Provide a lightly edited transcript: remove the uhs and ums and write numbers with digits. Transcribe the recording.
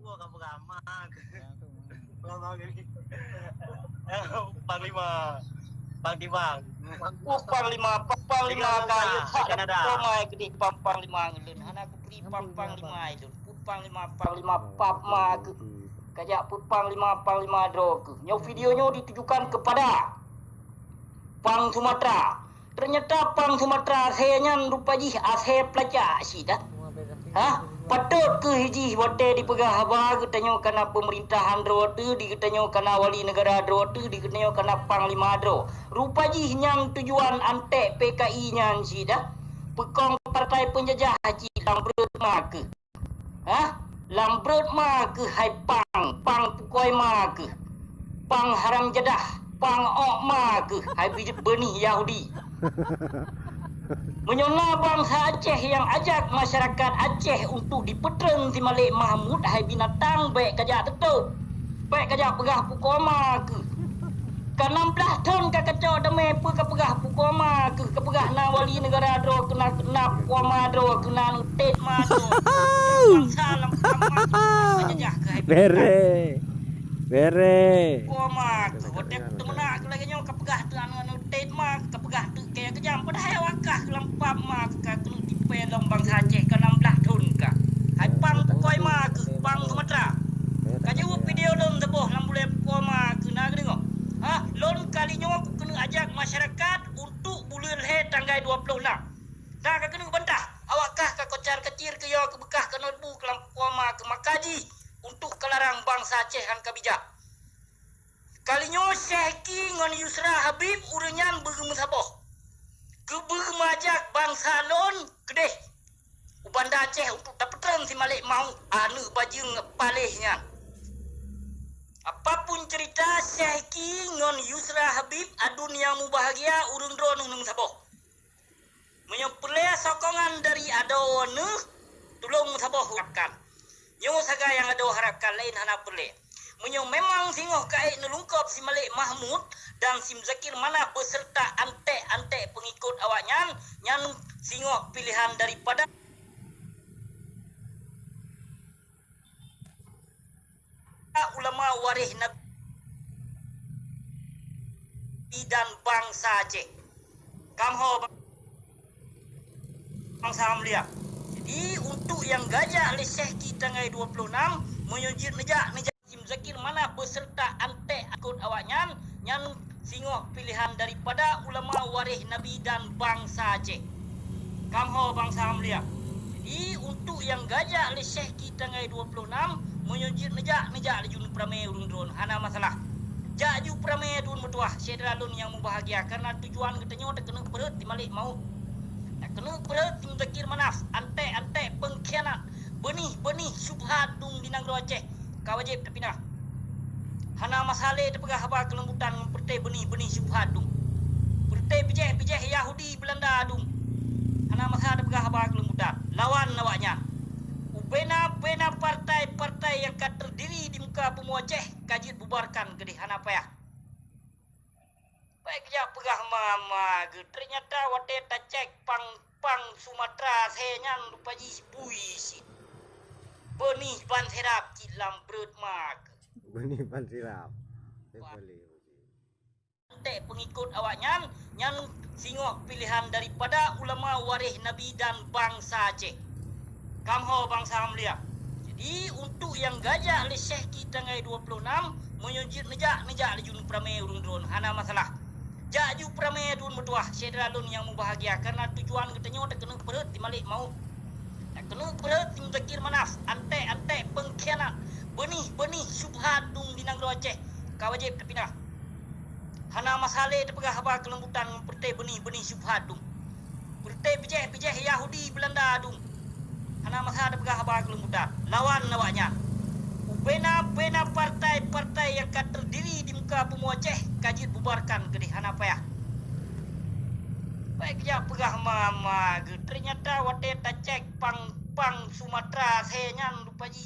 Gua kamu gamak. Panglima. Panglima. Panglima kayu tak komai gede panglima ngelun. Hana aku beri panglima itu. Panglima papma ke. Kajak panglima dro ke. Nyo videonya ditujukan kepada Pang Sumatera. Ternyata Pang Sumatera saya rupaji ase pelacak si dah. Patut ke hiji wate dipegah haba ketanyo kana pemerintahan dro tu diketanyo kana wali negara dro tu diketanyo kana panglima dro. Rupaji nyang tujuan antek PKI nyan si dah. Pekong partai penjajah haji lambrut mak ke. Lambrut mak ke hai pang pukoi mak ke. Pang haram jadah, pang ok mak ke hai bijak benih Yahudi. Menyona bangsa Aceh yang ajak masyarakat Aceh untuk dipetren si Malik Mahmud hai binatang baik kajak tetup. Baik kajak pegah pukoma ke. Kan 16 tahun ka kacau deme pe ka pegah pukoma ke pegah na wali negara dro kena pukoma dro kena tet ma dro. Bangsa lam penjajah ke hai. Bere. Pukoma ke hotek temena ke lagi nyo ka pegah tu anu tet ma ka pegah tu kaya kejam pada hai wakah lempap ma ka kena dipelong bangsa Aceh ka 16 tahun ka. Hai pang pukoi ma ke Pang Sumatera. Kaju video lom teboh lam boleh pukoma ke na dengo. Lon kalinya aku kena ajak masyarakat untuk bulan he tanggal 26. Dah ka kena bantah. Awakkah ka kocar kecil ke yo ke bekah ke notebook lam pukoma ke makaji untuk kelarang bangsa Aceh han kabijak. Kalinya Syekhi ngon Yusra Habib urenyan bermusabah. Kebermajak bangsa lon kedeh. Ubanda Aceh untuk dapetran si Malik mau anu bajing palehnya. Apapun cerita Syekhi ngon Yusra Habib adun yang mubahagia urung dron nung sabah. Menyempelai sokongan dari adone tulung sabah harapkan. Yang saga yang ada harapkan lain hana perle. Menyong memang singoh kai nelungkap si Malik Mahmud dan Sim Zakir mana beserta antek pengikut awaknya yang singoh pilihan daripada ulama waris Nabi dan bangsa Aceh. Kamho bangsa mulia. Jadi untuk yang gajah oleh Syekhi tanggal 26 menyujud nejak Sim Zakir mana beserta antek akut awaknya yang singoh pilihan daripada ulama waris Nabi dan bangsa Aceh. Kamho bangsa mulia. Jadi untuk yang gajah oleh Syekhi tanggal 26 menyujud nejak lejun pramai urung drone hana masalah. Jaju pramai dun metuah sedralun yang membahagia karena tujuan katanya dah kena berat di Malik mau. Dah kena berat Sim Zakir manaf antek pengkhianat benih subhat dung di negara Aceh. Kau wajib terpindah. Hana masalah terpegah haba kelembutan pertai benih subhat dung. Pertai pijeh Yahudi Belanda dung. Hana masalah terpegah haba kelembutan. Lawan awaknya. Bena partai yang kan terdiri di muka bumi Aceh kajit bubarkan ke di hana payah. Baik ya pegah mama ke ternyata wate tak cek pang Sumatera sehenyan lupa ji puisi. Benih ban serap cilam berut mak. Benih ban sirap. Antek pengikut awaknya yang singoh pilihan daripada ulama waris Nabi dan bangsa Aceh. Kamho bangsa mulia. Jadi untuk yang gajah oleh Syekhi tanggal 26 menyujud nejak lejun pramai urung drone hana masalah. Jaju pramai dun metuah sedralun yang membahagia karena tujuan katanya dah kena berat di Malik mau. Dah kena berat Sim Zakir manaf antek pengkhianat benih subhat dung di negara Aceh. Kau wajib terpindah. Hana masalah terpegah haba kelembutan pertai benih subhat dung. Pertai pijeh Yahudi Belanda dung. Hana masalah terpegah haba kelembutan. Lawan awaknya. Bena partai yang kan terdiri di muka bumi Aceh kajit bubarkan ke di hana payah. Baik ya pegah mama ke ternyata wate tak cek pang Sumatera sehenyan lupa ji